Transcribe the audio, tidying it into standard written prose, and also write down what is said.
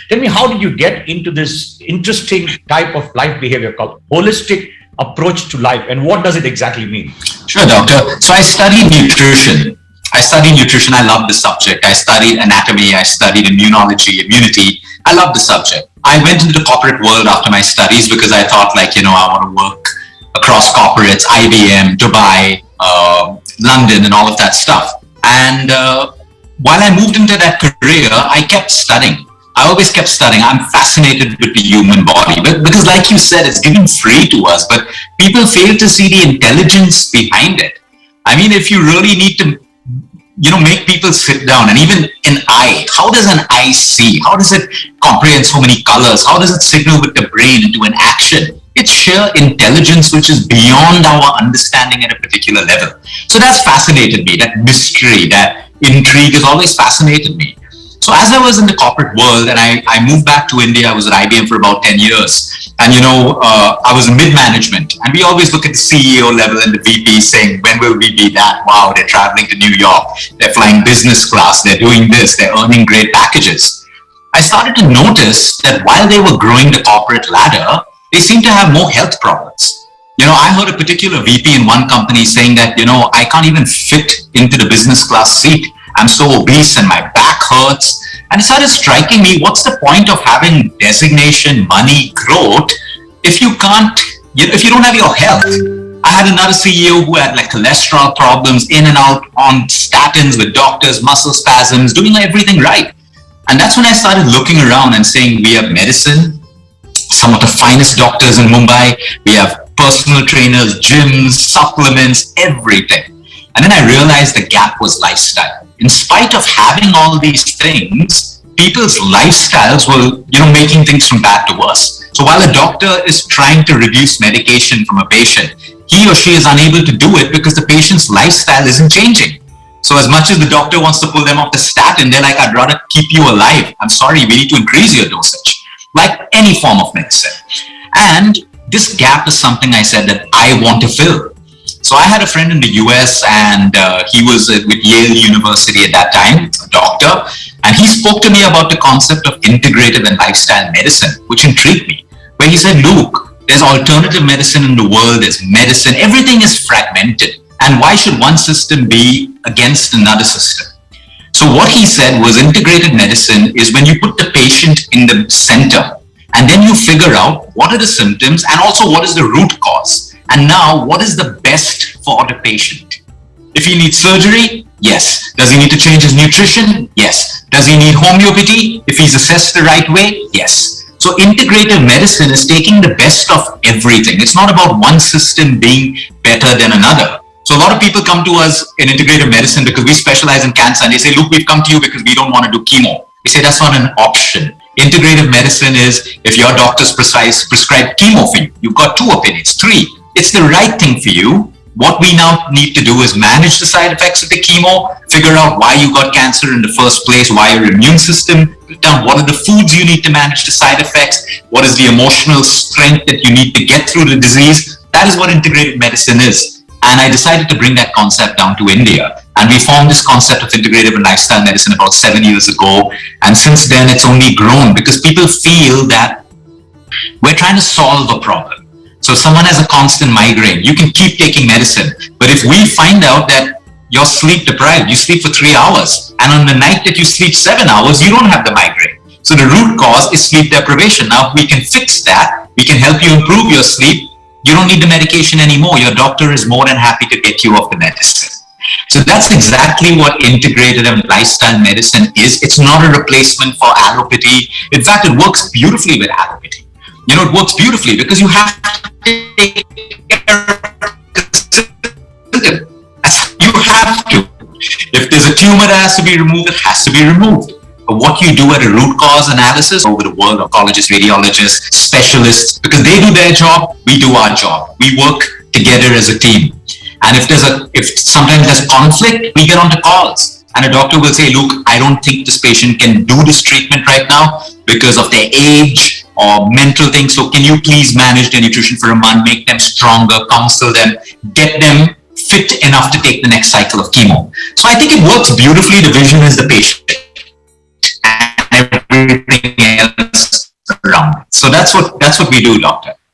Tell me, how did you get into this interesting type of life behavior called holistic approach to life, and what does it exactly mean? Sure, doctor. So I studied nutrition. I love the subject. I studied anatomy. I studied immunology, immunity. I love the subject. I went into the corporate world after my studies because I thought, I want to work across corporates, IBM, Dubai, London, and all of that stuff. And while I moved into that career, I kept studying. I always kept studying. I'm fascinated with the human body, because like you said, it's given free to us, but people fail to see the intelligence behind it. I mean, if you really need to, make people sit down, and even an eye, how does an eye see? How does it comprehend so many colors? How does it signal with the brain into an action? It's sheer intelligence which is beyond our understanding at a particular level. So that's fascinated me. That mystery, that intrigue has always fascinated me. So as I was in the corporate world, and I moved back to India, I was at IBM for about 10 years. And, I was in mid-management. And we always look at the CEO level and the VP saying, when will we be that? Wow, they're traveling to New York. They're flying business class. They're doing this. They're earning great packages. I started to notice that while they were growing the corporate ladder, they seemed to have more health problems. I heard a particular VP in one company saying that, I can't even fit into the business class seat. I'm so obese and my back hurts. And it started striking me, what's the point of having designation, money, growth, if you don't have your health? I had another CEO who had cholesterol problems, in and out on statins with doctors, muscle spasms, doing everything right. And that's when I started looking around and saying, we have medicine, some of the finest doctors in Mumbai, we have personal trainers, gyms, supplements, everything. And then I realized the gap was lifestyle. In spite of having all these things, people's lifestyles were, making things from bad to worse. So while a doctor is trying to reduce medication from a patient, he or she is unable to do it because the patient's lifestyle isn't changing. So as much as the doctor wants to pull them off the statin, they're like, I'd rather keep you alive. I'm sorry, we need to increase your dosage. Like any form of medicine. And this gap is something I said that I want to fill. So I had a friend in the US, and he was with Yale University at that time, a doctor, and he spoke to me about the concept of integrative and lifestyle medicine, which intrigued me, where he said, Luke, there's alternative medicine in the world, there's medicine, everything is fragmented, and why should one system be against another system? So what he said was integrated medicine is when you put the patient in the center, and then you figure out what are the symptoms and also what is the root cause. And now, what is the best for the patient? If he needs surgery, yes. Does he need to change his nutrition? Yes. Does he need homeopathy? If he's assessed the right way? Yes. So integrative medicine is taking the best of everything. It's not about one system being better than another. So a lot of people come to us in integrative medicine because we specialize in cancer, and they say, look, we've come to you because we don't want to do chemo. We say that's not an option. Integrative medicine is if your doctor's prescribed chemo for you, you've got 2 opinions, 3. It's the right thing for you. What we now need to do is manage the side effects of the chemo, figure out why you got cancer in the first place, why your immune system, what are the foods you need to manage the side effects, what is the emotional strength that you need to get through the disease. That is what integrated medicine is. And I decided to bring that concept down to India. And we formed this concept of integrative and lifestyle medicine about 7 years ago. And since then, it's only grown because people feel that we're trying to solve a problem. So if someone has a constant migraine, you can keep taking medicine. But if we find out that you're sleep deprived, you sleep for 3 hours, and on the night that you sleep 7 hours, you don't have the migraine. So the root cause is sleep deprivation. Now, if we can fix that, we can help you improve your sleep. You don't need the medication anymore. Your doctor is more than happy to get you off the medicine. So that's exactly what integrated and lifestyle medicine is. It's not a replacement for allopathy. In fact, it works beautifully with allopathy. It works beautifully because you have to take care of the symptom. You have to. If there's a tumor that has to be removed, it has to be removed. But what you do at a root cause analysis over the world, oncologists, radiologists, specialists, because they do their job, we do our job. We work together as a team. And if sometimes there's conflict, we get onto calls. And a doctor will say, look, I don't think this patient can do this treatment right now because of their age or mental things. So can you please manage their nutrition for a month, make them stronger, counsel them, get them fit enough to take the next cycle of chemo. So I think it works beautifully. The vision is the patient. And everything else So that's what we do, doctor.